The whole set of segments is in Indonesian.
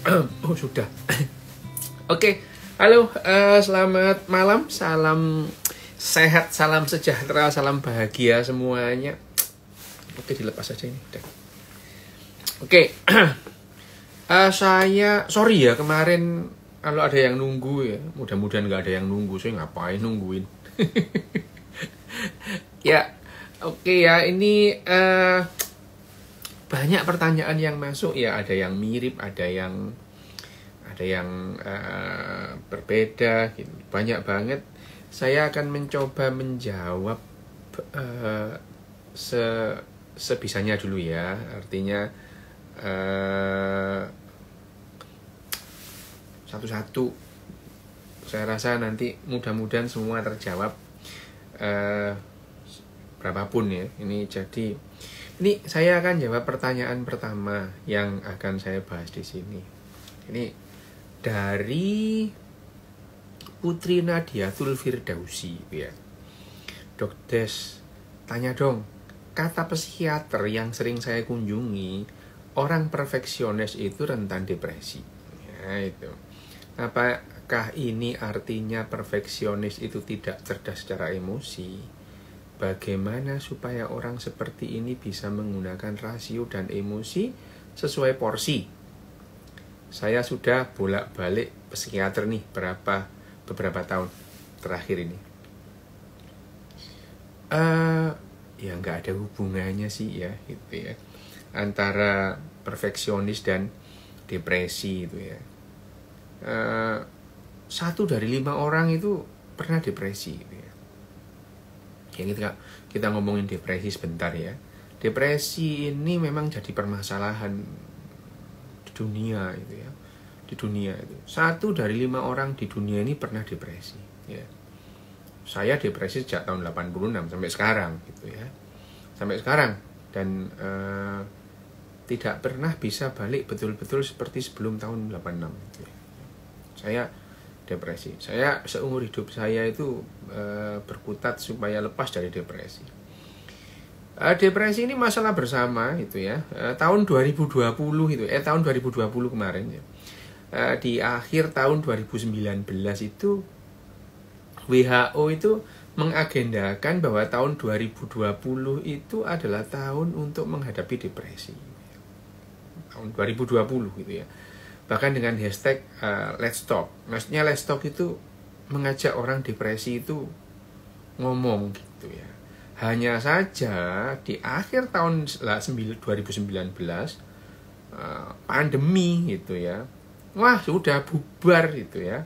Oh sudah. Oke, halo, selamat malam, salam sehat, salam sejahtera, salam bahagia semuanya. Oke, dilepas aja ini. Udah. Oke, saya sorry ya kemarin kalau ada yang nunggu ya. Mudah-mudahan nggak ada yang nunggu. Saya ngapain nungguin? Ya, oke ya. Ini banyak pertanyaan yang masuk ya. Ada yang mirip, ada yang berbeda, gitu. Banyak banget. Saya akan mencoba menjawab sebisanya dulu ya. Artinya satu-satu. Saya rasa nanti mudah-mudahan semua terjawab, berapapun ya. Ini saya akan jawab pertanyaan pertama yang akan saya bahas di sini. Ini dari Putri Nadiatul Firdausi ya. Dok Des, tanya dong, kata psikiater yang sering saya kunjungi, orang perfeksionis itu rentan depresi. Ya itu. Apakah ini artinya perfeksionis itu tidak cerdas secara emosi? Bagaimana supaya orang seperti ini bisa menggunakan rasio dan emosi sesuai porsi? Saya sudah bolak-balik psikiater nih beberapa tahun terakhir ini. Ya nggak ada hubungannya sih ya, gitu ya, antara perfeksionis dan depresi itu ya. 1 dari 5 orang itu pernah depresi gitu ya. Kita ngomongin depresi sebentar ya. Depresi ini memang jadi permasalahan di dunia itu ya. Di dunia itu 1 dari 5 orang di dunia ini pernah depresi ya. Saya depresi sejak tahun 86 sampai sekarang gitu ya. Sampai sekarang. Dan tidak pernah bisa balik betul-betul seperti sebelum tahun 86 gitu ya. Saya depresi. Saya seumur hidup saya itu berkutat supaya lepas dari depresi. Depresi ini masalah bersama itu ya. Tahun 2020 itu, tahun 2020 kemarin ya. Di akhir tahun 2019 itu WHO itu mengagendakan bahwa tahun 2020 itu adalah tahun untuk menghadapi depresi. Tahun 2020 gitu ya. Bahkan dengan hashtag Let's Talk. Maksudnya Let's Talk itu mengajak orang depresi itu ngomong gitu ya. Hanya saja di akhir tahun 2019 pandemi gitu ya. Wah, sudah bubar gitu ya.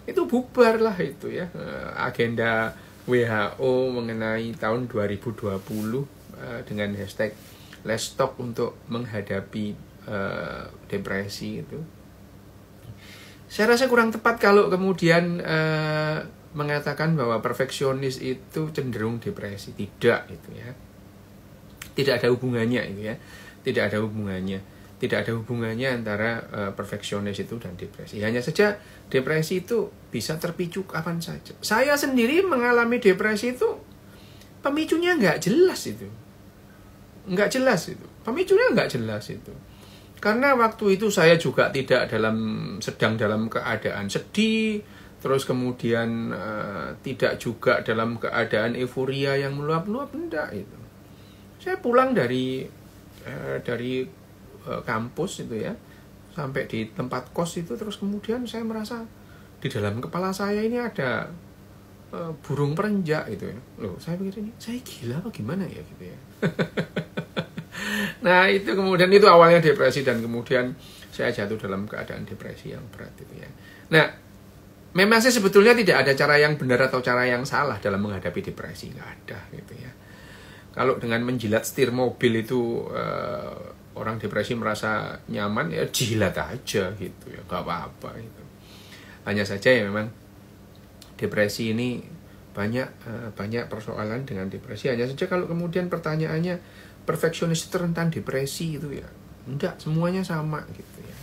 Itu bubar lah itu ya. Agenda WHO mengenai tahun 2020 dengan hashtag Let's Talk untuk menghadapi depresi itu. Saya rasa kurang tepat kalau kemudian mengatakan bahwa perfeksionis itu cenderung depresi. Tidak itu ya. Tidak ada hubungannya itu ya. Tidak ada hubungannya antara perfeksionis itu dan depresi. Hanya saja depresi itu bisa terpicu kapan saja. Saya sendiri mengalami depresi itu pemicunya nggak jelas itu. Pemicunya nggak jelas itu. Karena waktu itu saya juga tidak sedang dalam keadaan sedih, terus kemudian tidak juga dalam keadaan euforia yang meluap-luap, enggak itu. Saya pulang dari kampus itu ya, sampai di tempat kos itu, terus kemudian saya merasa di dalam kepala saya ini ada burung perenjak gitu ya. Loh, saya pikir ini saya gila apa gimana ya gitu ya. Nah itu kemudian itu awalnya depresi, dan kemudian saya jatuh dalam keadaan depresi yang berat itu ya. Nah memang sih sebetulnya tidak ada cara yang benar atau cara yang salah dalam menghadapi depresi, nggak ada gitu ya. Kalau dengan menjilat setir mobil itu orang depresi merasa nyaman, ya jilat aja gitu ya, nggak apa-apa gitu. Hanya saja ya memang depresi ini banyak persoalan dengan depresi. Hanya saja kalau kemudian pertanyaannya perfeksionis rentan depresi itu ya, enggak, semuanya sama gitu ya.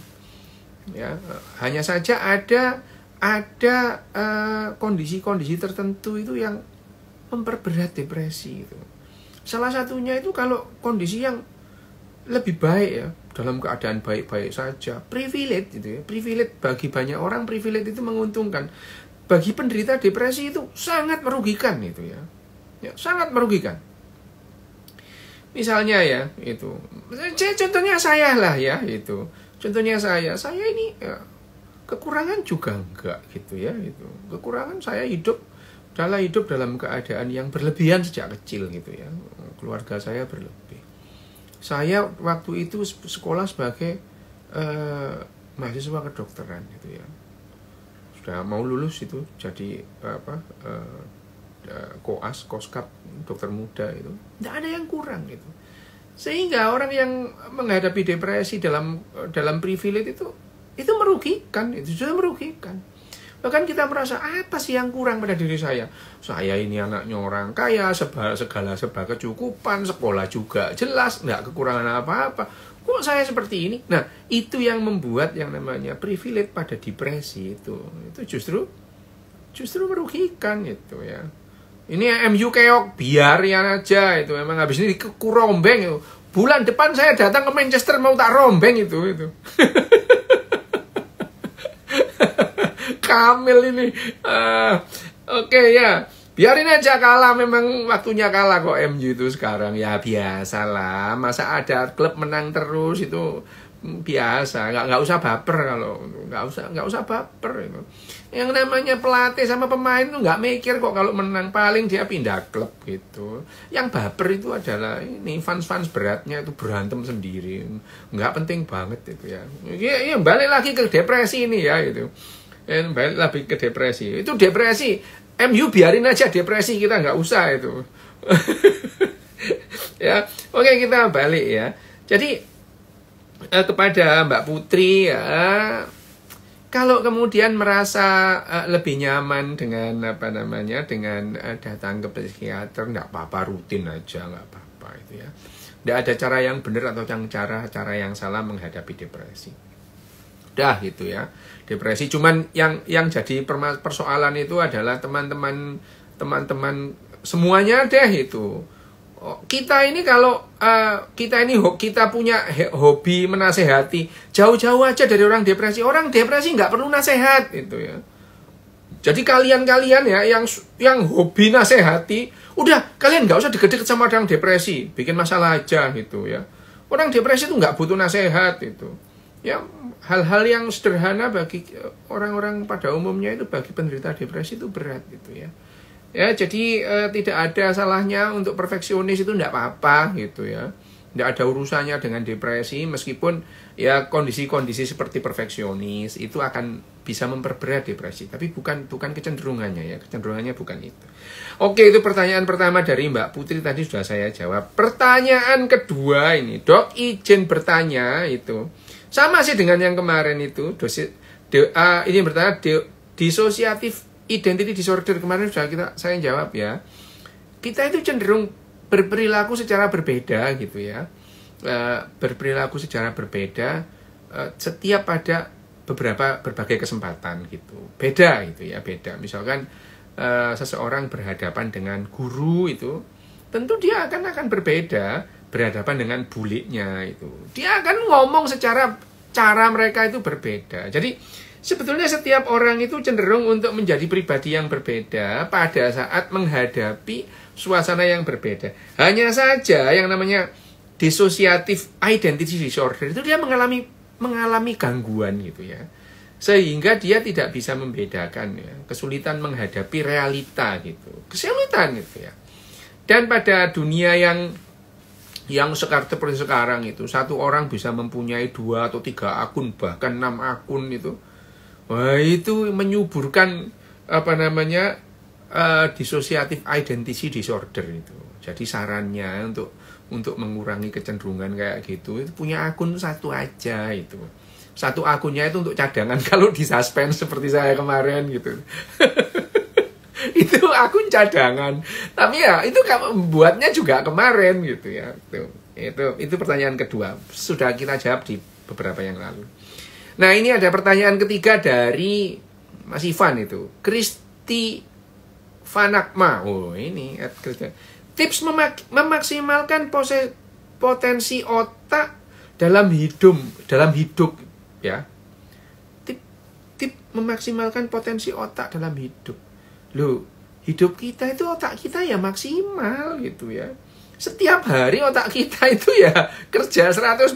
Ya, hanya saja ada kondisi-kondisi tertentu itu yang memperberat depresi itu. Salah satunya itu kalau kondisi yang lebih baik ya, dalam keadaan baik-baik saja. Privilege gitu ya. Privilege bagi banyak orang, privilege itu menguntungkan. Bagi penderita depresi itu sangat merugikan itu ya. Ya, sangat merugikan. Misalnya ya, itu. Contohnya saya lah ya, itu. Contohnya saya ini ya, kekurangan juga enggak gitu ya, itu. Kekurangan saya hidup dalam keadaan yang berlebihan sejak kecil gitu ya. Keluarga saya berlebih. Saya waktu itu sekolah sebagai mahasiswa kedokteran gitu ya. Sudah mau lulus itu jadi koas, koskap dokter muda itu. Tidak ada yang kurang gitu. Sehingga orang yang menghadapi depresi dalam privilege itu merugikan, itu sudah merugikan. Bahkan kita merasa, apa sih yang kurang pada diri saya? Saya ini anaknya orang kaya, segala serba kecukupan, sekolah juga jelas, nggak kekurangan apa-apa. Kok saya seperti ini? Nah, itu yang membuat yang namanya privilege pada depresi itu justru merugikan itu ya. Ini MU keok, biarin aja itu. Memang habis ini kurombeng itu. Bulan depan saya datang ke Manchester mau tak rombeng itu. Kamil ini. Oke ya. Biarin aja kalah, memang waktunya kalah kok MU itu sekarang. Ya biasalah. Masa ada klub menang terus itu biasa. Nggak usah baper kalau nggak usah baper itu. Yang namanya pelatih sama pemain tuh nggak mikir kok kalau menang, paling dia pindah klub gitu. Yang baper itu adalah ini fans beratnya itu berantem sendiri, nggak penting banget itu ya. Ya balik lagi ke depresi ini ya itu. Balik lagi ke depresi. Itu depresi. MU biarin aja depresi, kita nggak usah itu. Ya, oke kita balik ya. Jadi kepada Mbak Putri ya. Kalau kemudian merasa lebih nyaman dengan dengan datang ke psikiater, nggak apa-apa, rutin aja, nggak apa-apa itu ya. Nggak ada cara yang benar atau cara yang salah menghadapi depresi. Udah gitu ya. Depresi cuman yang jadi persoalan itu adalah teman-teman semuanya deh itu. Kita ini kalau kita punya hobi menasehati, jauh-jauh aja dari orang depresi. Orang depresi nggak perlu nasehat itu ya. Jadi kalian ya yang hobi nasehati, udah kalian nggak usah deket-deket sama orang depresi, bikin masalah aja gitu ya. Orang depresi itu nggak butuh nasehat itu. Ya hal-hal yang sederhana bagi orang-orang pada umumnya itu, bagi penderita depresi itu berat gitu ya. Ya, jadi tidak ada salahnya untuk perfeksionis, itu tidak apa-apa gitu ya. Tidak ada urusannya dengan depresi, meskipun ya kondisi-kondisi seperti perfeksionis itu akan bisa memperberat depresi, tapi bukan kecenderungannya ya, kecenderungannya bukan itu. Oke, itu pertanyaan pertama dari Mbak Putri tadi sudah saya jawab. Pertanyaan kedua ini, Dok izin bertanya itu. Sama sih dengan yang kemarin itu, ini bertanya disosiatif identity disorder, kemarin sudah saya jawab ya. Kita itu cenderung berperilaku secara berbeda gitu ya. Berperilaku secara berbeda setiap pada berbagai kesempatan gitu. Beda gitu ya, beda. Misalkan seseorang berhadapan dengan guru itu, tentu dia akan berbeda berhadapan dengan buliknya itu. Dia akan ngomong secara cara mereka itu berbeda. Jadi sebetulnya setiap orang itu cenderung untuk menjadi pribadi yang berbeda pada saat menghadapi suasana yang berbeda. Hanya saja yang namanya dissociative identity disorder itu dia mengalami gangguan gitu ya. Sehingga dia tidak bisa membedakan ya, kesulitan menghadapi realita gitu. Kesulitan gitu ya. Dan pada dunia yang seperti sekarang itu, satu orang bisa mempunyai 2 atau 3 akun, bahkan 6 akun itu. Wah, itu menyuburkan dissociative identity disorder itu. Jadi sarannya untuk mengurangi kecenderungan kayak gitu, itu punya akun satu aja itu. Satu akunnya itu untuk cadangan kalau di suspend seperti saya kemarin gitu. Itu akun cadangan. Tapi ya itu buatnya juga kemarin gitu ya. Itu pertanyaan kedua. Sudah kita jawab di beberapa yang lalu. Nah, ini ada pertanyaan ketiga dari Mas Ivan itu. Kristi Fanakma. Oh, ini tips memaksimalkan potensi otak dalam hidup ya. Tip memaksimalkan potensi otak dalam hidup. Loh, hidup kita itu otak kita ya maksimal gitu ya. Setiap hari otak kita itu ya kerja 100%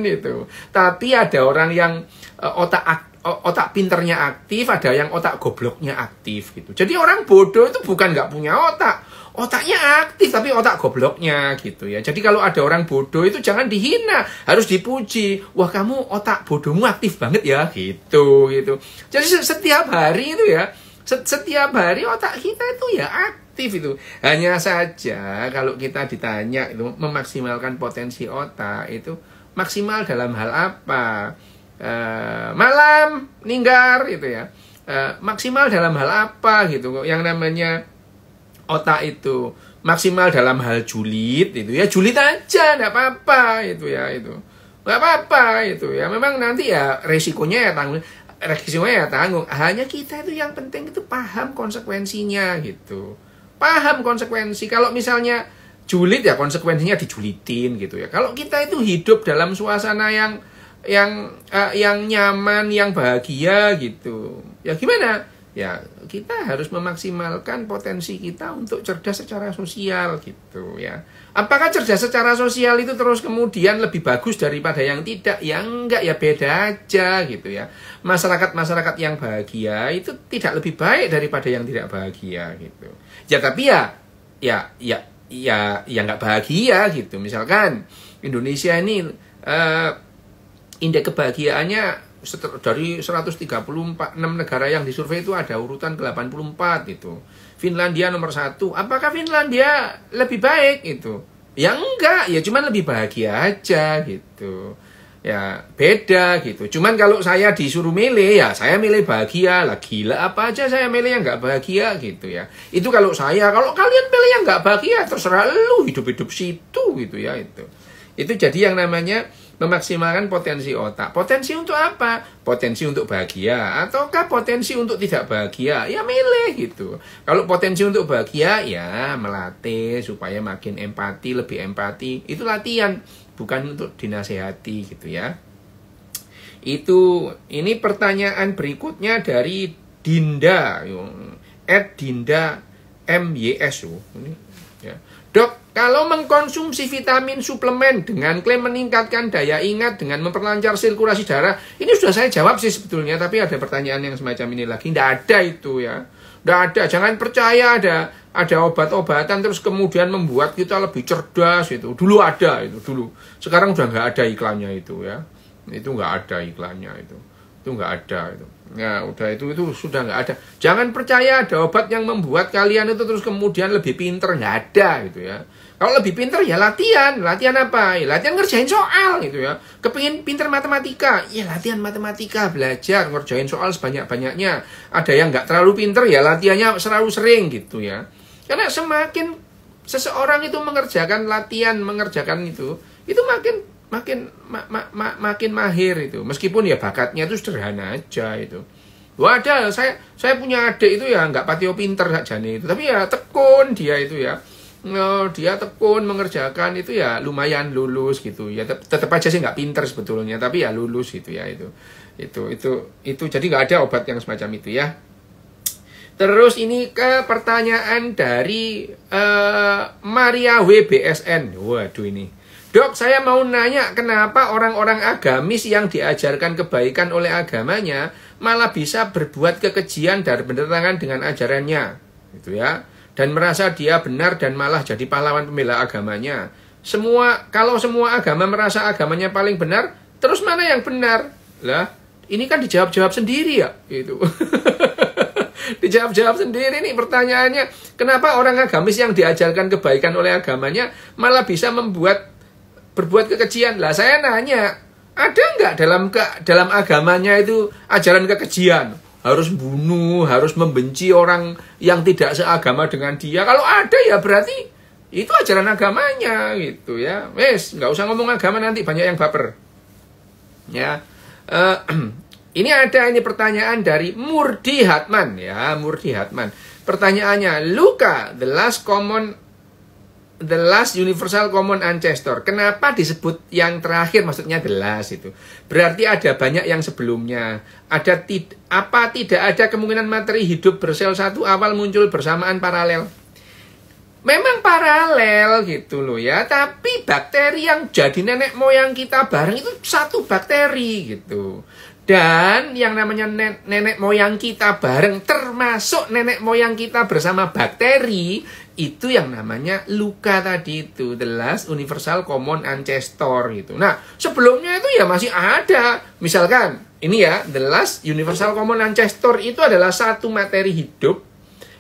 itu. Tapi ada orang yang otak pinternya aktif, ada yang otak gobloknya aktif gitu. Jadi orang bodoh itu bukan nggak punya otak. Otaknya aktif tapi otak gobloknya gitu ya. Jadi kalau ada orang bodoh itu jangan dihina, harus dipuji. Wah, kamu otak bodohmu aktif banget ya gitu. Jadi setiap hari itu ya, setiap hari otak kita itu ya aktif itu. Hanya saja kalau kita ditanya itu memaksimalkan potensi otak itu maksimal dalam hal apa? Malam ninggar gitu ya. Maksimal dalam hal apa gitu. Yang namanya otak itu maksimal dalam hal julid itu ya, julid aja enggak apa-apa itu ya, itu enggak apa-apa itu ya. Memang nanti ya resikonya ya tanggung. Hanya kita itu yang penting itu paham konsekuensinya gitu. Paham konsekuensi. Kalau misalnya julid ya konsekuensinya dijulitin gitu ya. Kalau kita itu hidup dalam suasana yang nyaman, yang bahagia gitu. Ya gimana? Ya, kita harus memaksimalkan potensi kita untuk cerdas secara sosial gitu ya. Apakah cerdas secara sosial itu terus kemudian lebih bagus daripada yang tidak? Ya enggak, ya beda aja gitu ya. Masyarakat yang bahagia itu tidak lebih baik daripada yang tidak bahagia gitu. Ya tapi ya enggak bahagia gitu. Misalkan Indonesia ini indeks kebahagiaannya dari 136 negara yang disurvei itu ada urutan ke-84 itu. Finlandia nomor 1. Apakah Finlandia lebih baik itu? Ya enggak, ya cuman lebih bahagia aja gitu. Ya beda gitu. Cuman kalau saya disuruh milih ya saya milih bahagia. Lah gila apa aja saya milih yang enggak bahagia gitu ya. Itu kalau saya, kalau kalian pilih yang enggak bahagia terserah lu, hidup-hidup situ gitu ya itu. Itu jadi yang namanya memaksimalkan potensi otak. Potensi untuk apa? Potensi untuk bahagia ataukah potensi untuk tidak bahagia? Ya milih gitu. Kalau potensi untuk bahagia ya melatih supaya makin empati, lebih empati. Itu latihan, bukan untuk dinasehati gitu ya. Ini pertanyaan berikutnya dari Dinda. @Dinda MYS. Ini ya. Dok, kalau mengkonsumsi vitamin suplemen dengan klaim meningkatkan daya ingat dengan memperlancar sirkulasi darah, ini sudah saya jawab sih sebetulnya, tapi ada pertanyaan yang semacam ini lagi. Tidak ada itu ya. Tidak ada, jangan percaya ada obat-obatan terus kemudian membuat kita lebih cerdas itu. Dulu ada itu, dulu. Sekarang udah nggak ada iklannya itu ya. Itu nggak ada iklannya itu. Itu nggak ada itu. Ya udah itu sudah nggak ada. Jangan percaya ada obat yang membuat kalian itu terus kemudian lebih pinter, nggak ada gitu ya. Kalau lebih pinter ya latihan apa? Ya latihan ngerjain soal gitu ya. Kepingin pinter matematika, ya latihan matematika, belajar ngerjain soal sebanyak-banyaknya. Ada yang nggak terlalu pinter ya latihannya selalu sering gitu ya. Karena semakin seseorang itu mengerjakan itu makin mahir itu. Meskipun ya bakatnya itu sederhana aja itu. Wah, ada saya punya adik itu ya nggak patio pinter sakjane itu, tapi ya tekun dia itu ya. Dia tekun mengerjakan itu ya lumayan lulus gitu ya. Tetap aja sih nggak pinter sebetulnya, tapi ya lulus gitu ya itu jadi nggak ada obat yang semacam itu ya. Terus ini ke pertanyaan dari Maria WBSN. Waduh ini. Dok, saya mau nanya kenapa orang-orang agamis yang diajarkan kebaikan oleh agamanya malah bisa berbuat kekejian dan bertentangan dengan ajarannya, gitu ya. Dan merasa dia benar dan malah jadi pahlawan pembela agamanya. Kalau semua agama merasa agamanya paling benar, terus mana yang benar? Lah, ini kan dijawab-jawab sendiri ya, gitu. Dijawab-jawab sendiri nih pertanyaannya. Kenapa orang agamis yang diajarkan kebaikan oleh agamanya malah bisa berbuat kekejian? Lah saya nanya, ada nggak dalam agamanya itu ajaran kekejian? Harus bunuh, harus membenci orang yang tidak seagama dengan dia. Kalau ada ya berarti itu ajaran agamanya gitu ya. Wes, nggak usah ngomong agama nanti banyak yang baper. Ya, ini pertanyaan dari Murdi Hatman ya, Murdi Hatman. Pertanyaannya, Luka, the last common the last universal common ancestor. Kenapa disebut yang terakhir? Maksudnya the last itu. Berarti ada banyak yang sebelumnya. Apa tidak ada kemungkinan materi hidup bersel satu awal muncul bersamaan paralel? Memang paralel gitu loh ya. Tapi bakteri yang jadi nenek moyang kita bareng itu satu bakteri gitu. Dan yang namanya nenek moyang kita bareng termasuk nenek moyang kita bersama bakteri, itu yang namanya Luca tadi itu, the last universal common ancestor gitu. Nah, sebelumnya itu ya masih ada. Misalkan ini ya, the last universal common ancestor itu adalah satu materi hidup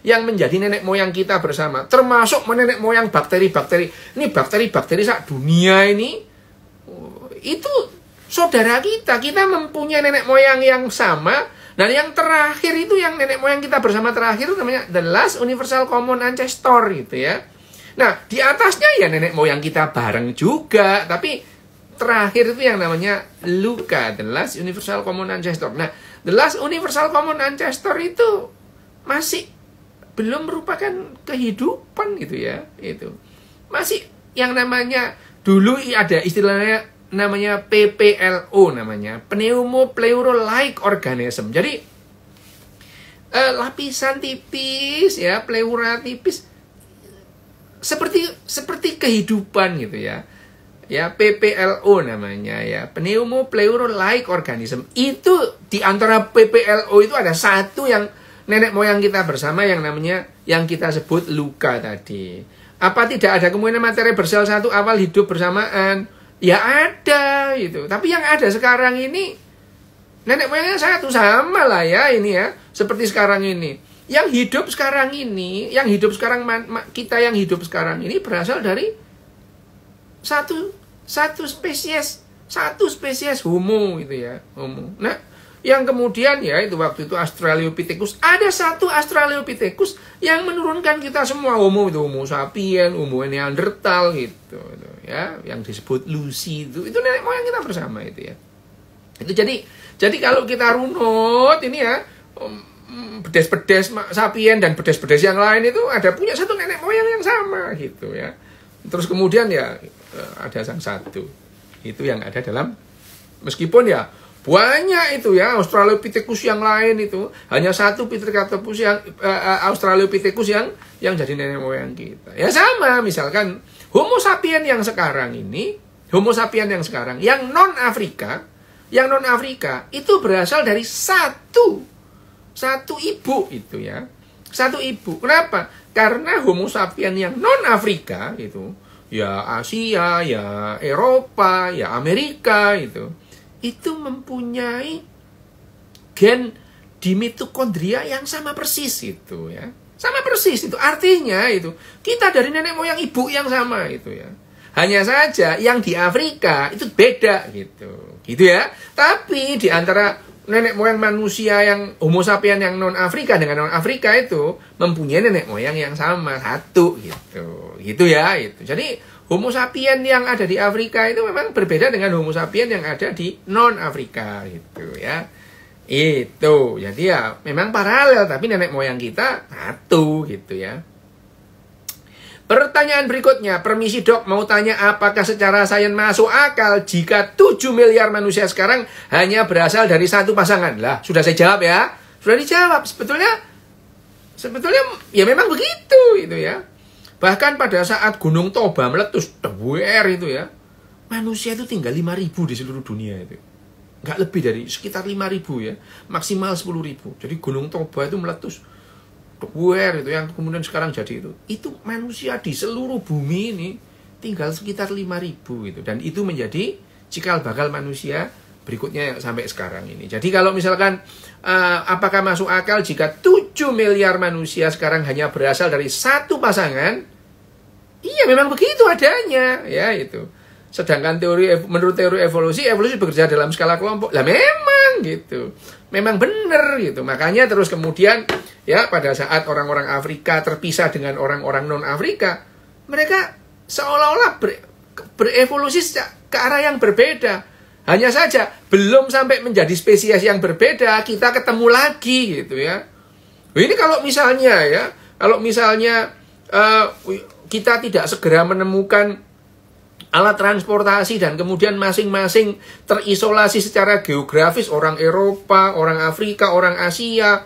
yang menjadi nenek moyang kita bersama, termasuk nenek moyang bakteri-bakteri. Ini bakteri-bakteri sak dunia ini itu saudara kita mempunyai nenek moyang yang sama. Dan yang terakhir itu yang nenek moyang kita bersama terakhir itu namanya the last universal common ancestor gitu ya. Nah, di atasnya ya nenek moyang kita bareng juga, tapi terakhir itu yang namanya Luca, the last universal common ancestor. Nah, the last universal common ancestor itu masih belum merupakan kehidupan gitu ya, itu. Masih yang namanya dulu ada istilahnya namanya PPLO namanya, pneumopleuro-like organism. Jadi lapisan tipis ya, pleura tipis seperti kehidupan gitu ya. Ya, PPLO namanya ya, pneumopleuro-like organism. Itu di antara PPLO itu ada satu yang nenek moyang kita bersama yang namanya yang kita sebut Luca tadi. Apa tidak ada kemungkinan materi bersel satu awal hidup bersamaan? Ya ada gitu. Tapi yang ada sekarang ini nenek moyangnya satu sama lah ya ini ya. Seperti sekarang ini. Yang hidup sekarang ini, yang hidup sekarang kita yang hidup sekarang ini berasal dari satu spesies Homo gitu ya, Homo. Nah, yang kemudian ya itu waktu itu Australopithecus, ada satu Australopithecus yang menurunkan kita semua Homo itu, Homo sapien, Homo Neanderthal gitu ya, yang disebut Lucy itu nenek moyang kita bersama itu ya. Itu jadi kalau kita runut ini ya, bedes-bedes sapien dan bedes-bedes yang lain itu ada punya satu nenek moyang yang sama gitu ya. Terus kemudian ya ada sang satu itu yang ada dalam, meskipun ya banyak itu ya Australopithecus yang lain itu, hanya satu Pithecanthropus yang Australopithecus yang jadi nenek moyang kita. Ya sama misalkan Homo sapien yang sekarang ini, Homo sapien yang sekarang yang non Afrika itu berasal dari satu ibu itu ya. Satu ibu. Kenapa? Karena Homo sapien yang non Afrika itu ya Asia, ya Eropa, ya Amerika itu mempunyai gen di mitokondria yang sama persis itu ya. Sama persis itu. Artinya itu kita dari nenek moyang ibu yang sama itu ya. Hanya saja yang di Afrika itu beda gitu. Gitu ya. Tapi di antara nenek moyang manusia yang Homo sapien yang non Afrika dengan non Afrika itu mempunyai nenek moyang yang sama satu gitu. Gitu ya itu. Jadi Homo sapien yang ada di Afrika itu memang berbeda dengan Homo sapien yang ada di non Afrika gitu ya. Itu. Jadi ya memang paralel tapi nenek moyang kita satu gitu ya. Pertanyaan berikutnya, permisi dok, mau tanya apakah secara sains masuk akal jika 7 miliar manusia sekarang hanya berasal dari satu pasangan? Lah, sudah saya jawab ya. Sudah dijawab. Sebetulnya ya memang begitu itu ya. Bahkan pada saat Gunung Toba meletus, itu ya, manusia itu tinggal 5.000 di seluruh dunia itu. Nggak lebih dari sekitar 5.000 ya, maksimal 10.000. Jadi Gunung Toba itu meletus, itu yang kemudian sekarang jadi itu manusia di seluruh bumi ini tinggal sekitar 5.000 gitu. Dan itu menjadi cikal bakal manusia berikutnya sampai sekarang ini. Jadi kalau misalkan apakah masuk akal jika 7 miliar manusia sekarang hanya berasal dari satu pasangan? Iya, memang begitu adanya ya itu. Sedangkan menurut teori evolusi bekerja dalam skala kelompok. Lah memang gitu. Memang benar gitu. Makanya terus kemudian ya pada saat orang-orang Afrika terpisah dengan orang-orang non-Afrika, mereka seolah-olah berevolusi ke arah yang berbeda. Hanya saja belum sampai menjadi spesies yang berbeda, kita ketemu lagi gitu ya. Ini kalau misalnya kita tidak segera menemukan alat transportasi dan kemudian masing-masing terisolasi secara geografis, orang Eropa, orang Afrika, orang Asia,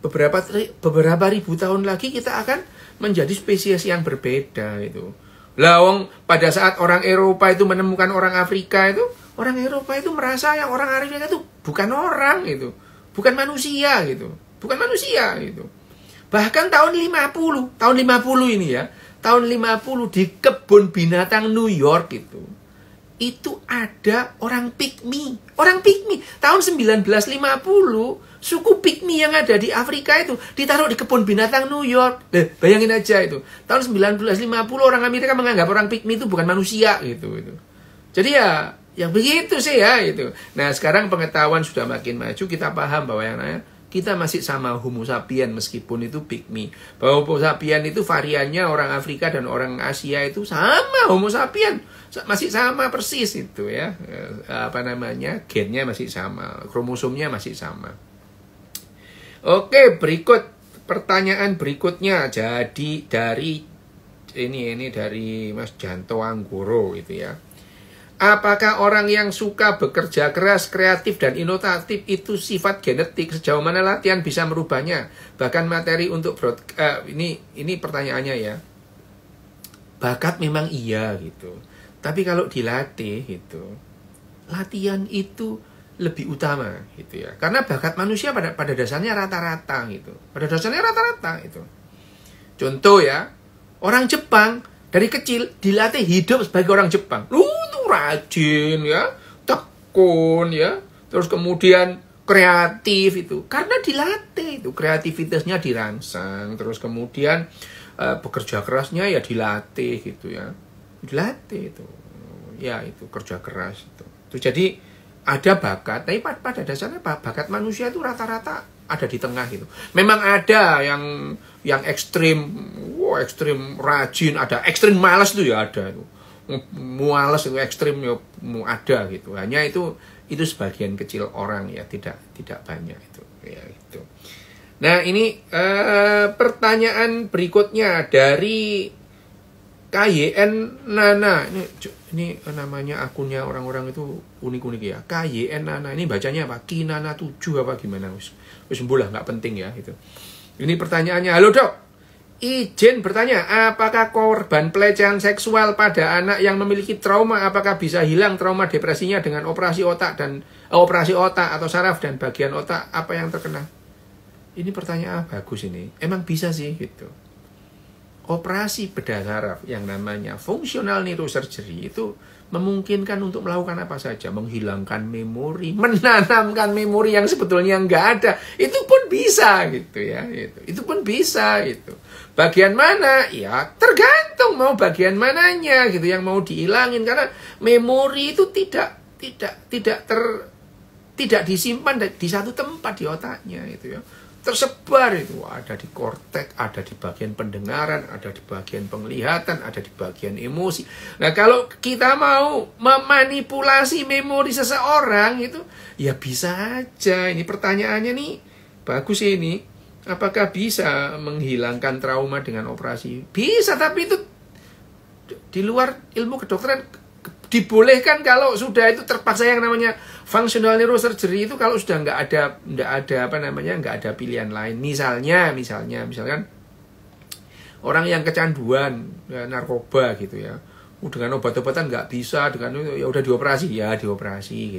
beberapa ribu tahun lagi kita akan menjadi spesies yang berbeda itu. Lawang pada saat orang Eropa itu menemukan orang Afrika itu, orang Eropa itu merasa yang orang Afrika itu bukan orang itu, bukan manusia gitu, bukan manusia gitu. Bahkan tahun 50 ini ya, tahun 50 di kebun binatang New York itu ada orang Pygmy. Orang Pygmy tahun 1950 suku Pygmy yang ada di Afrika itu ditaruh di kebun binatang New York. Bayangin aja itu. Tahun 1950 orang Amerika menganggap orang Pygmy itu bukan manusia gitu. Jadi ya begitu sih ya itu. Nah, sekarang pengetahuan sudah makin maju, kita paham bahwa yang namanya kita masih sama Homo sapien meskipun itu Pygmy. Bahwa Homo sapien itu variannya orang Afrika dan orang Asia itu sama Homo sapien. Masih sama persis itu ya. Gennya masih sama, kromosomnya masih sama. Oke, berikut pertanyaan berikutnya. Jadi dari ini dari Mas Janto Anggoro itu ya. Apakah orang yang suka bekerja keras, kreatif, dan inovatif itu sifat genetik? Sejauh mana latihan bisa merubahnya? Bahkan materi untuk ini pertanyaannya ya. Bakat memang iya gitu. Tapi kalau dilatih gitu, latihan itu lebih utama gitu ya. Karena bakat manusia pada dasarnya rata-rata gitu. Pada dasarnya rata-rata itu. Contoh ya, orang Jepang dari kecil dilatih hidup sebagai orang Jepang. Itu rajin ya, tekun ya, terus kemudian kreatif itu karena dilatih itu, kreativitasnya dirangsang, terus kemudian bekerja kerasnya ya dilatih gitu ya, dilatih itu ya, itu kerja keras itu. Jadi ada bakat, tapi pada dasarnya bakat manusia itu rata-rata ada di tengah gitu. Memang ada yang ekstrim, ekstrim rajin, ada ekstrim malas itu ya ada itu. Malas itu ekstrim ya ada gitu. Hanya itu sebagian kecil orang ya, tidak banyak itu ya itu. Nah, ini pertanyaan berikutnya dari KYN Nana. Ini namanya akunnya orang-orang itu unik-unik ya. KYN Nana. Ini bacanya apa? Kinana 7 apa gimana? Wis mbulah, nggak penting ya itu. Ini pertanyaannya. Halo Dok, izin bertanya, apakah korban pelecehan seksual pada anak yang memiliki trauma, apakah bisa hilang trauma depresinya dengan operasi otak atau saraf dan bagian otak apa yang terkena? Ini pertanyaan bagus ini. Emang bisa sih gitu. Operasi bedah saraf yang namanya functional neurosurgery itu memungkinkan untuk melakukan apa saja, menghilangkan memori, menanamkan memori yang sebetulnya nggak ada, itu pun bisa gitu ya, itu pun bisa gitu. Bagian mana? Ya tergantung mau bagian mananya gitu yang mau dihilangin, karena memori itu tidak disimpan di satu tempat di otaknya itu ya. Tersebar itu, ada di korteks, ada di bagian pendengaran, ada di bagian penglihatan, ada di bagian emosi. Nah, kalau kita mau memanipulasi memori seseorang itu ya bisa aja. Ini pertanyaannya nih bagus ini. Apakah bisa menghilangkan trauma dengan operasi? Bisa, tapi itu di luar ilmu kedokteran. Dibolehkan kalau sudah itu terpaksa yang namanya functional neurosurgery itu, kalau sudah nggak ada pilihan lain. Misalkan orang yang kecanduan ya, narkoba gitu ya, dengan obat-obatan nggak bisa, dengan ya udah dioperasi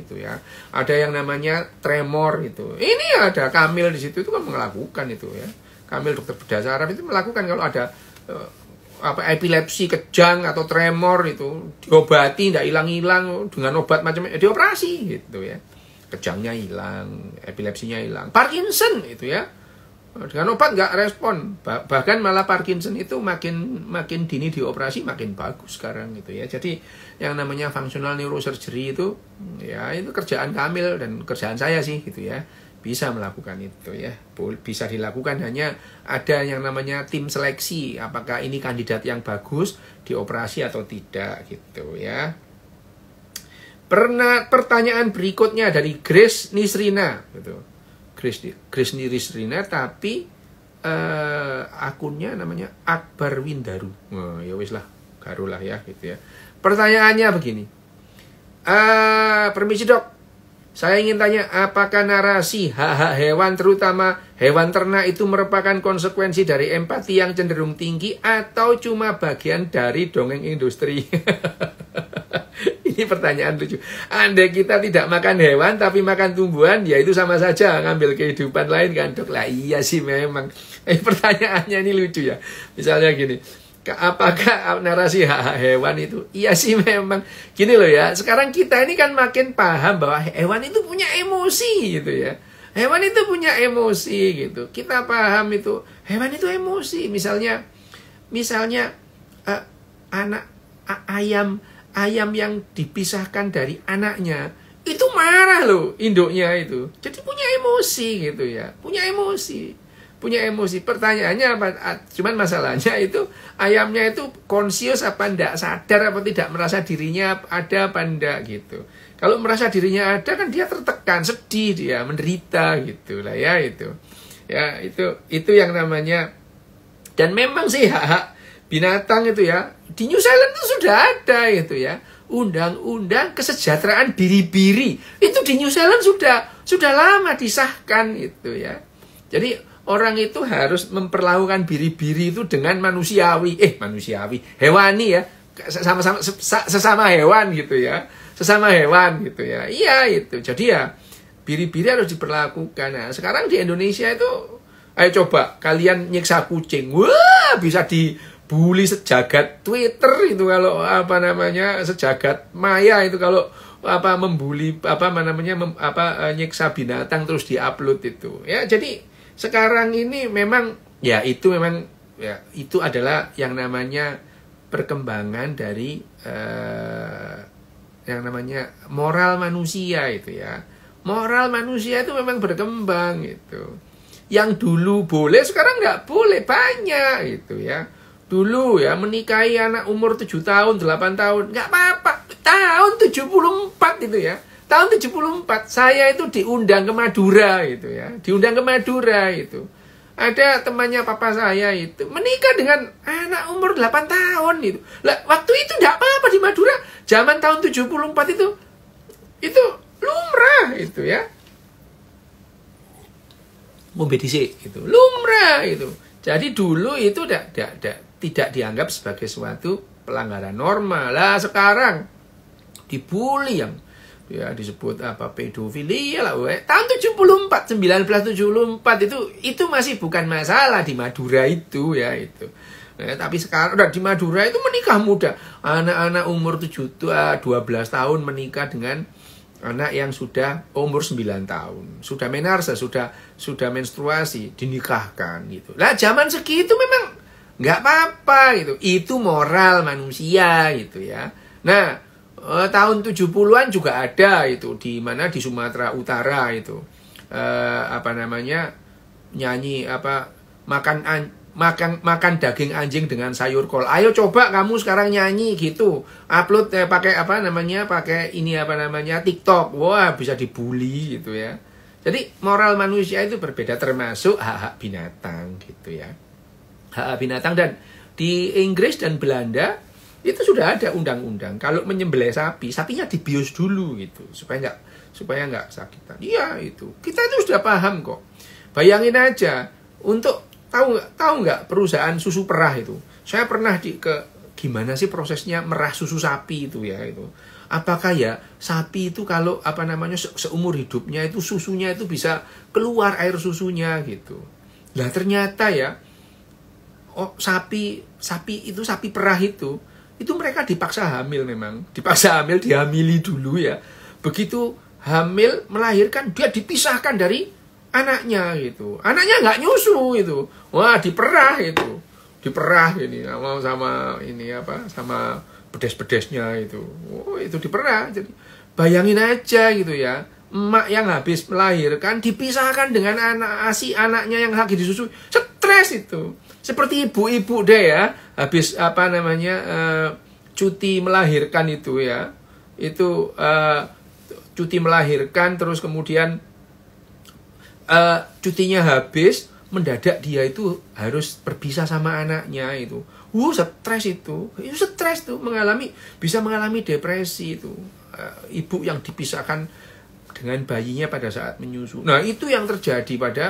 gitu ya. Ada yang namanya tremor gitu. Ini ada Kamil di situ itu kan melakukan itu ya. Kamil dokter bedah saraf itu melakukan kalau ada epilepsi kejang atau tremor itu diobati, tidak hilang-hilang dengan obat macam-macam, dioperasi gitu ya. Kejangnya hilang, epilepsinya hilang. Parkinson itu ya, dengan obat nggak respon, bahkan malah Parkinson itu makin dini dioperasi makin bagus sekarang gitu ya. Jadi yang namanya functional neurosurgery itu ya itu kerjaan Kamil dan kerjaan saya sih gitu ya. Bisa melakukan itu ya, bisa dilakukan, hanya ada yang namanya tim seleksi, apakah ini kandidat yang bagus dioperasi atau tidak gitu ya. Pertanyaan berikutnya dari Grace Nisrina gitu. Grace Nisrina, tapi akunnya namanya Akbar Windaru. Ya wis lah, garulah ya gitu ya. Pertanyaannya begini. Permisi dok, saya ingin tanya, apakah narasi hak-hak hewan, terutama hewan ternak, itu merupakan konsekuensi dari empati yang cenderung tinggi atau cuma bagian dari dongeng industri? Ini pertanyaan lucu. Andai kita tidak makan hewan tapi makan tumbuhan, ya itu sama saja ngambil kehidupan lain kan dok? Lah iya sih memang. Pertanyaannya ini lucu ya. Misalnya gini, apakah narasi hak-hak hewan itu? Iya sih memang. Gini loh ya, sekarang kita ini kan makin paham bahwa hewan itu punya emosi gitu ya. Hewan itu punya emosi gitu. Kita paham itu, hewan itu emosi. Misalnya ayam yang dipisahkan dari anaknya, itu marah loh induknya itu. Jadi punya emosi gitu ya. Punya emosi. Pertanyaannya apa? Cuman masalahnya itu ayamnya itu konsius apa enggak, sadar apa tidak, merasa dirinya ada apa enggak gitu. Kalau merasa dirinya ada kan dia tertekan, sedih, dia menderita gitu lah ya itu. Ya itu yang namanya. Dan memang sih hak-hak binatang itu ya di New Zealand itu sudah ada gitu ya. Undang-undang kesejahteraan biri-biri itu di New Zealand sudah lama disahkan gitu ya. Jadi orang itu harus memperlakukan biri-biri itu dengan manusiawi, hewani ya, sesama hewan gitu ya, iya itu. Jadi ya biri-biri harus diperlakukan. Nah, sekarang di Indonesia itu, ayo coba kalian nyiksa kucing, wah bisa dibully sejagat Twitter itu kalau sejagat maya itu kalau membuli nyiksa binatang terus diupload itu ya. Jadi sekarang ini memang itu adalah yang namanya perkembangan dari yang namanya moral manusia itu ya. Moral manusia itu memang berkembang gitu. Yang dulu boleh sekarang nggak boleh, banyak gitu ya. Dulu ya menikahi anak umur 7 tahun, 8 tahun nggak apa-apa. Tahun 74 itu ya. Tahun 74 saya itu diundang ke Madura gitu ya. Ada temannya papa saya itu menikah dengan anak umur 8 tahun itu. Lah, waktu itu enggak apa-apa di Madura. Zaman tahun 74 itu lumrah itu ya. Mombedisi itu lumrah itu. Jadi dulu itu tidak dianggap sebagai suatu pelanggaran norma. Lah sekarang dibully yang ya disebut pedofilia lah. Tahun 1974 itu masih bukan masalah di Madura itu ya itu. Nah, tapi sekarang udah di Madura itu menikah muda. Anak-anak umur 12 tahun menikah dengan anak yang sudah umur 9 tahun. Sudah menarsa, sudah menstruasi, dinikahkan gitu. Lah zaman segitu memang nggak apa-apa gitu. Itu moral manusia gitu ya. Nah, tahun 70-an juga ada itu di Sumatera Utara itu nyanyi makan daging anjing dengan sayur kol. Ayo coba kamu sekarang nyanyi gitu, upload pakai TikTok. Wah, bisa dibully gitu ya. Jadi moral manusia itu berbeda, termasuk hak-hak binatang gitu ya. Hak-hak binatang. Dan di Inggris dan Belanda itu sudah ada undang-undang kalau menyembelih sapinya dibius dulu gitu supaya nggak sakitan. Iya itu. Kita itu sudah paham kok. Bayangin aja, untuk tahu nggak perusahaan susu perah itu. Saya pernah gimana sih prosesnya merah susu sapi itu ya itu. Apakah ya sapi itu kalau seumur hidupnya itu susunya itu bisa keluar air susunya gitu. Lah ternyata ya sapi perah itu mereka dipaksa hamil, dihamili dulu ya. Begitu hamil, melahirkan, dia dipisahkan dari anaknya gitu. Anaknya nggak nyusu itu. Wah, diperah itu. Diperah ini sama bedes-bedesnya itu. Oh, itu diperah. Jadi bayangin aja gitu ya. Emak yang habis melahirkan dipisahkan dengan anaknya yang lagi disusu. Stres itu. Seperti ibu-ibu deh ya, habis cuti melahirkan itu ya. Itu cuti melahirkan terus kemudian cutinya habis, mendadak dia itu harus berpisah sama anaknya itu. Stres itu stres tuh, bisa mengalami depresi itu. Ibu yang dipisahkan dengan bayinya pada saat menyusu. Nah, itu yang terjadi pada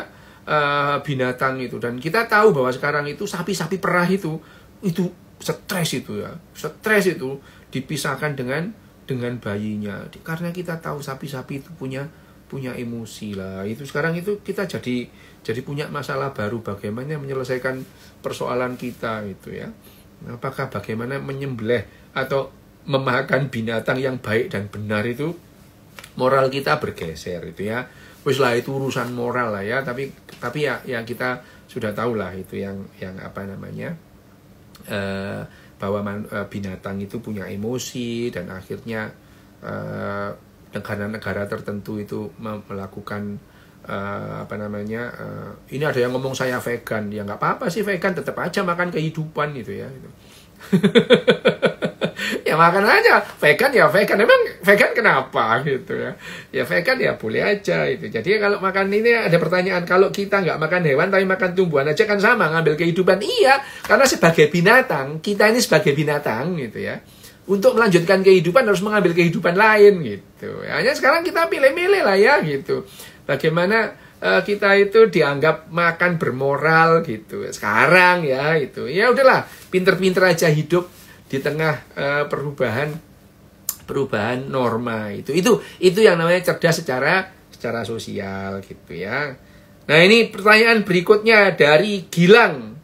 binatang itu. Dan kita tahu bahwa sekarang itu sapi-sapi perah itu stres itu ya. Stres itu dipisahkan dengan bayinya. Karena kita tahu sapi-sapi itu punya emosi lah. Itu sekarang itu kita jadi punya masalah baru, bagaimana menyelesaikan persoalan kita itu ya. Apakah bagaimana menyembelih atau memakan binatang yang baik dan benar itu, moral kita bergeser itu ya. Wis lah, itu urusan moral lah ya, tapi ya kita sudah tahu lah itu yang apa namanya, bahwa binatang itu punya emosi, dan akhirnya negara-negara tertentu itu melakukan apa namanya, ini ada yang ngomong saya vegan, ya nggak apa-apa sih, vegan tetap aja makan kehidupan gitu ya gitu. Ya makan aja, vegan ya vegan, emang vegan kenapa gitu ya, ya vegan ya boleh aja itu. Jadi kalau makan ini ada pertanyaan, kalau kita nggak makan hewan tapi makan tumbuhan aja kan sama, ngambil kehidupan. Iya, karena sebagai binatang, kita ini sebagai binatang gitu ya, untuk melanjutkan kehidupan harus mengambil kehidupan lain gitu. Hanya sekarang kita pilih-pilih lah ya gitu, bagaimana kita itu dianggap makan bermoral gitu sekarang ya itu. Ya udahlah, pinter-pinter aja hidup di tengah perubahan norma itu yang namanya cerdas secara sosial gitu ya. Nah, ini pertanyaan berikutnya dari Gilang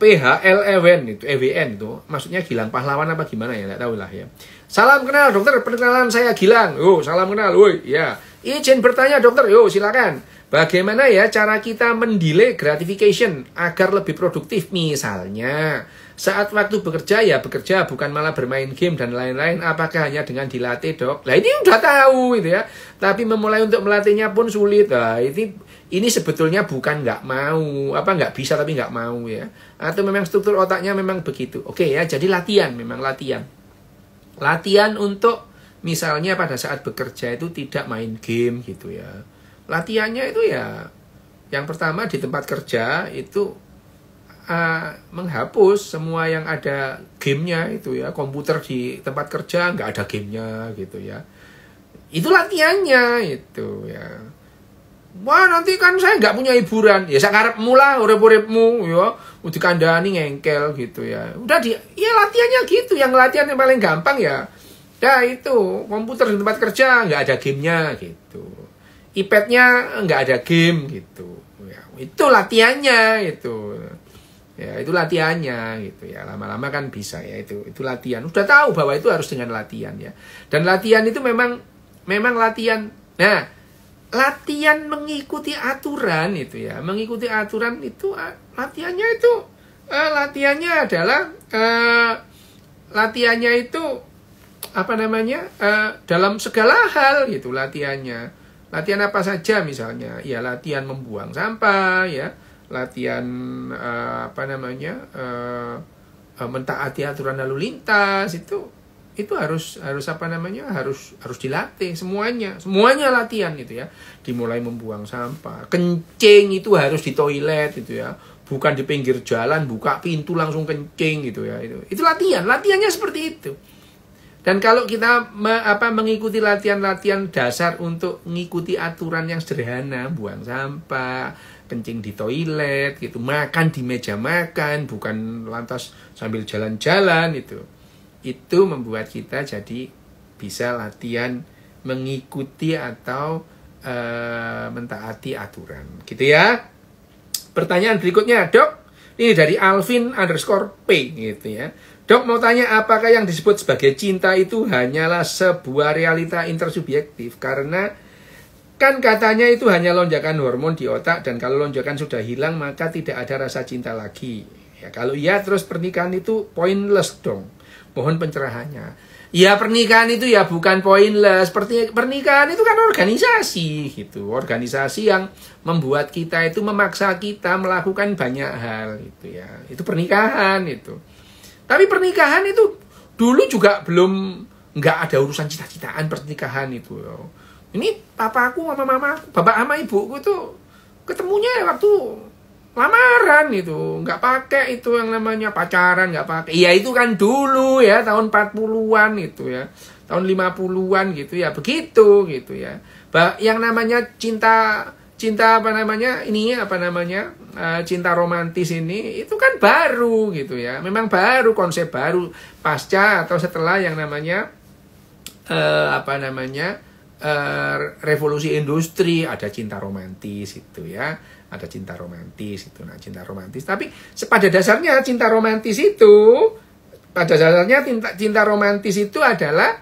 PHLEWN itu, EWN itu maksudnya Gilang pahlawan apa gimana ya, nggak tahu lah ya. Salam kenal dokter, perkenalan saya Gilang. Salam kenal, woi ya. Izin bertanya dokter, silakan. Bagaimana ya cara kita mendelay gratification agar lebih produktif? Misalnya, saat waktu bekerja ya bekerja, bukan malah bermain game dan lain-lain. Apakah hanya dengan dilatih, dok? Nah, ini udah tahu gitu ya. Tapi memulai untuk melatihnya pun sulit. Nah, ini sebetulnya bukan nggak mau, nggak bisa tapi nggak mau ya. Atau memang struktur otaknya memang begitu. Oke ya, jadi latihan, memang latihan. Latihan untuk misalnya pada saat bekerja itu tidak main game gitu ya. Latihannya itu ya, yang pertama di tempat kerja itu menghapus semua yang ada gamenya itu ya. Komputer di tempat kerja nggak ada gamenya gitu ya. Itu latihannya itu ya. Wah, nanti kan saya nggak punya hiburan. Ya sakarepmu lah, urip-uripmu ya. Udah kandhani ngengkel gitu ya. Udah ya latihannya gitu. Yang latihan yang paling gampang ya. Nah itu, komputer di tempat kerja nggak ada gamenya gitu. iPad-nya nggak ada game gitu. Ya, itu latihannya itu. Ya, itu latihannya gitu ya. Lama-lama kan bisa ya, itu latihan. Udah tahu bahwa itu harus dengan latihan ya. Dan latihan itu memang latihan. Nah, latihan mengikuti aturan itu ya. Mengikuti aturan itu latihannya itu latihannya adalah latihannya itu apa namanya? Dalam segala hal gitu latihannya. Latihan apa saja misalnya? Ya latihan membuang sampah ya. Latihan apa namanya? Mentaati aturan lalu lintas itu harus apa namanya? Harus dilatih semuanya latihan itu ya. Dimulai membuang sampah, kencing itu harus di toilet itu ya, bukan di pinggir jalan buka pintu langsung kencing gitu ya. Itu latihannya seperti itu. Dan kalau kita mengikuti latihan-latihan dasar untuk mengikuti aturan yang sederhana, buang sampah, kencing di toilet gitu, makan di meja makan, bukan lantas sambil jalan-jalan itu membuat kita jadi bisa latihan mengikuti atau mentaati aturan gitu ya. Pertanyaan berikutnya, Dok, ini dari Alvin_P gitu ya. Dok, mau tanya, apakah yang disebut sebagai cinta itu hanyalah sebuah realita intersubjektif? Karena kan katanya itu hanya lonjakan hormon di otak, dan kalau lonjakan sudah hilang maka tidak ada rasa cinta lagi. Ya, kalau iya terus pernikahan itu pointless dong. Mohon pencerahannya. Ya, pernikahan itu ya bukan pointless. Pernikahan itu kan organisasi gitu. Organisasi yang membuat kita itu memaksa kita melakukan banyak hal gitu ya. Itu pernikahan itu. Tapi pernikahan itu dulu juga nggak ada urusan cita-citaan pernikahan itu. Ini papaku sama mamaku, bapak sama ibuku itu ketemunya waktu lamaran itu, nggak pakai itu yang namanya pacaran, nggak pakai. Iya itu kan dulu ya, tahun 40-an itu ya, tahun 50-an gitu ya, begitu gitu ya. Yang namanya cinta apa namanya ini apa namanya cinta romantis ini itu kan baru gitu ya, memang baru, konsep baru pasca atau setelah yang namanya apa namanya revolusi industri, ada cinta romantis itu ya. Ada cinta romantis itu. Nah, cinta romantis. Tapi pada dasarnya cinta romantis itu, pada dasarnya cinta romantis itu adalah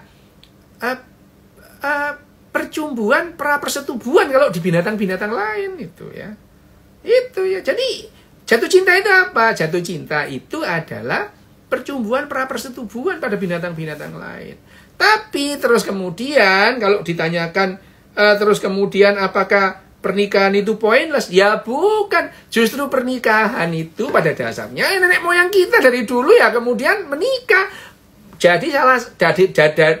percumbuan persetubuhan kalau di binatang-binatang lain itu ya. Itu ya. Jadi jatuh cinta itu apa? Jatuh cinta itu adalah percumbuan persetubuhan pada binatang-binatang lain. Tapi terus kemudian kalau ditanyakan terus kemudian apakah pernikahan itu pointless? Ya bukan. Justru pernikahan itu pada dasarnya nenek moyang kita dari dulu ya kemudian menikah. Jadi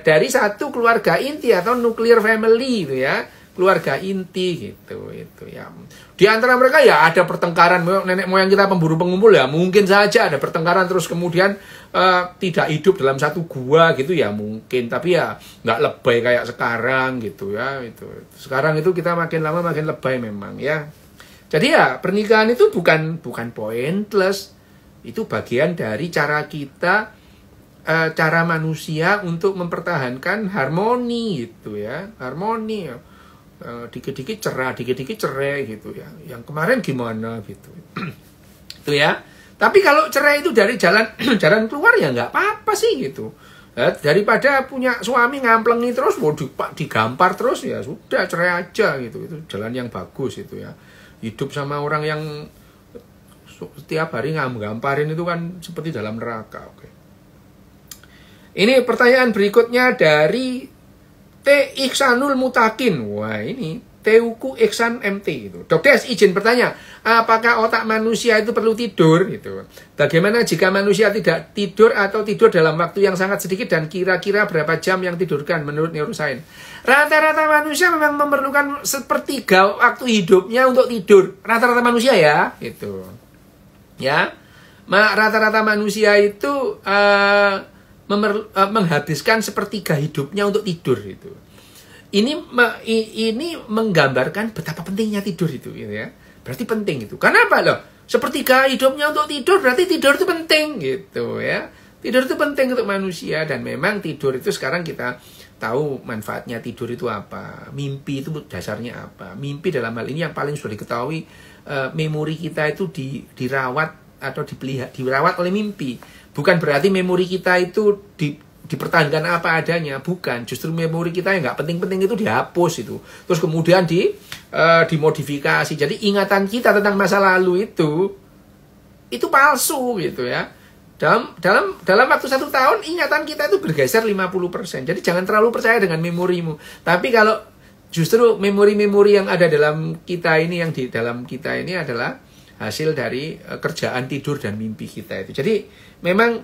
dari satu keluarga inti atau nuclear family itu ya, keluarga inti gitu itu ya. Di antara mereka ya ada pertengkaran, nenek moyang kita pemburu pengumpul ya mungkin saja ada pertengkaran terus kemudian tidak hidup dalam satu gua gitu ya mungkin, tapi ya nggak lebay kayak sekarang gitu ya itu. Sekarang itu kita makin lama makin lebay memang ya. Jadi ya pernikahan itu bukan pointless, itu bagian dari cara kita, cara manusia untuk mempertahankan harmoni gitu ya, harmoni. Dikit-dikit cerah, dikit-dikit cerai gitu ya. Yang kemarin gimana gitu. Itu ya. Tapi kalau cerai itu dari jalan keluar ya nggak apa-apa sih gitu. Daripada punya suami ngamplengi terus, digampar terus ya sudah cerai aja gitu. Itu jalan yang bagus itu ya. Hidup sama orang yang setiap hari nggamparin itu kan seperti dalam neraka. Oke. Ini pertanyaan berikutnya dari T. Iksanul Mutakin. Wah ini Teuku Iksan MT itu. Dokter izin bertanya, apakah otak manusia itu perlu tidur? Gitu. Bagaimana jika manusia tidak tidur atau tidur dalam waktu yang sangat sedikit dan kira-kira berapa jam yang tidurkan menurut neurosains? Rata-rata manusia memang memerlukan sepertiga waktu hidupnya untuk tidur. Rata-rata manusia ya, gitu. Ya, rata-rata manusia itu menghabiskan sepertiga hidupnya untuk tidur itu. Ini menggambarkan betapa pentingnya tidur itu gitu ya. Berarti penting itu. Kenapa loh? Sepertiga hidupnya untuk tidur, berarti tidur itu penting gitu ya. Tidur itu penting untuk manusia dan memang tidur itu sekarang kita tahu manfaatnya tidur itu apa. Mimpi itu dasarnya apa? Mimpi dalam hal ini yang paling sudah diketahui, memori kita itu dirawat atau dirawat oleh mimpi. Bukan berarti memori kita itu dipertahankan apa adanya, bukan. Justru memori kita yang nggak penting-penting itu dihapus itu, terus kemudian dimodifikasi. Jadi ingatan kita tentang masa lalu itu palsu gitu ya. Dalam waktu 1 tahun ingatan kita itu bergeser 50%. Jadi jangan terlalu percaya dengan memorimu. Tapi kalau justru memori-memori yang ada dalam kita ini, yang di dalam kita ini adalah hasil dari kerjaan tidur dan mimpi kita itu. Jadi memang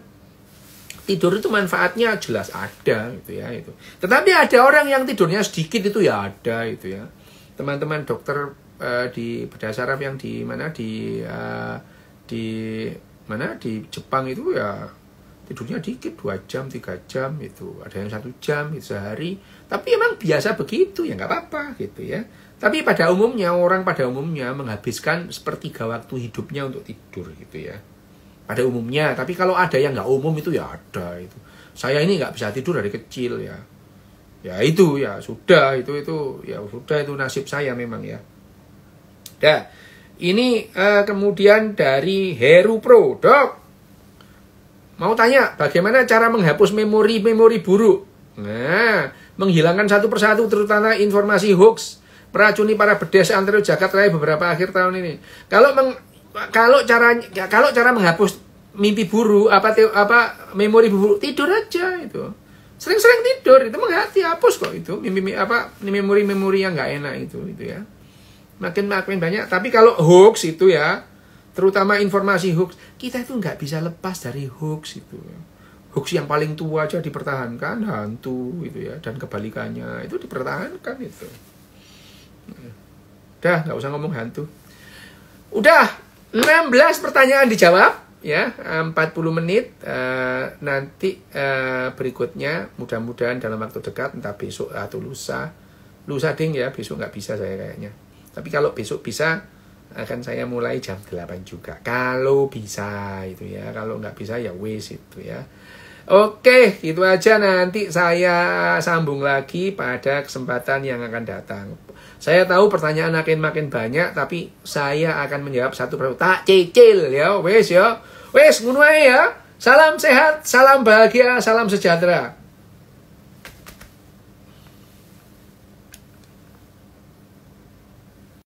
tidur itu manfaatnya jelas ada gitu ya itu. Tetapi ada orang yang tidurnya sedikit itu ya ada itu ya. Teman-teman dokter di bedah saraf yang di Jepang itu ya tidurnya dikit 2 jam 3 jam itu. Ada yang 1 jam itu sehari. Tapi emang biasa begitu ya nggak apa-apa gitu ya. Tapi pada umumnya orang pada umumnya menghabiskan sepertiga waktu hidupnya untuk tidur gitu ya. Pada umumnya, tapi kalau ada yang nggak umum itu ya ada itu. Saya ini nggak bisa tidur dari kecil ya. Ya itu ya sudah itu ya sudah itu nasib saya memang ya. Dah. Ini kemudian dari Heru Pro, Dok. Mau tanya bagaimana cara menghapus memori buruk? Nah, menghilangkan satu persatu terutama informasi hoax, meracuni para bedes antero Jakarta Raya beberapa akhir tahun ini. Kalau cara menghapus mimpi buruk memori buruk, tidur aja itu. Sering-sering tidur itu hapus kok itu memori yang nggak enak itu ya. Makin banyak. Tapi kalau hoax itu ya, terutama informasi hoax, kita itu nggak bisa lepas dari hoax itu. Hoax yang paling tua aja dipertahankan, hantu gitu ya, dan kebalikannya itu dipertahankan itu. Udah nggak usah ngomong hantu. Udah. 16 pertanyaan dijawab ya, 40 menit. Nanti berikutnya mudah-mudahan dalam waktu dekat, entah besok atau lusa ding ya, besok nggak bisa saya kayaknya. Tapi kalau besok bisa, akan saya mulai jam 8 juga. Kalau bisa itu ya, kalau nggak bisa ya wes itu ya. Oke, itu aja, nanti saya sambung lagi pada kesempatan yang akan datang. Saya tahu pertanyaan makin banyak, tapi saya akan menjawab satu persatu. Tak cicil ya, wes ya. Wes ngono ae ya. Salam sehat, salam bahagia, salam sejahtera.